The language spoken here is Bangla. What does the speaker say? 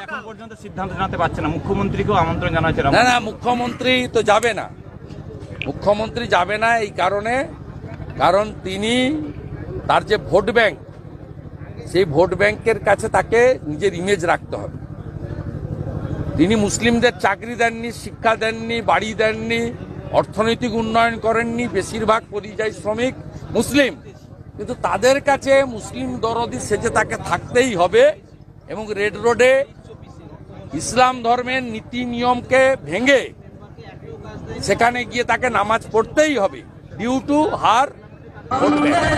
এখন পর্যন্ত সিদ্ধান্ত জানাতে পারছে না, মুখ্যমন্ত্রীকেও আমন্ত্রণ জানা হয়েছে। না না, মুখ্যমন্ত্রী তো যাবে না, মুখ্যমন্ত্রী যাবে না এই কারণ তিনি তার যে ভোট ব্যাংক, সেই ভোট ব্যাংকের কাছে তাকে নিজের ইমেজ রাখতে হবে। তিনি মুসলিমদের চাকরি দেননি, শিক্ষা দেননি, বাড়ি দেননি, অর্থনৈতিক উন্নয়ন করেননি, বেশিরভাগ পরিযায়ী শ্রমিক মুসলিম, কিন্তু তাদের কাছে মুসলিম দরদি সেজে তাকে থাকতেই হবে এবং রেড রোডে ইসলাম ধর্মের নীতি নিয়মকে ভেঙে সেখানে গিয়ে তাকে নামাজ পড়তেই হবে due to her vote bank.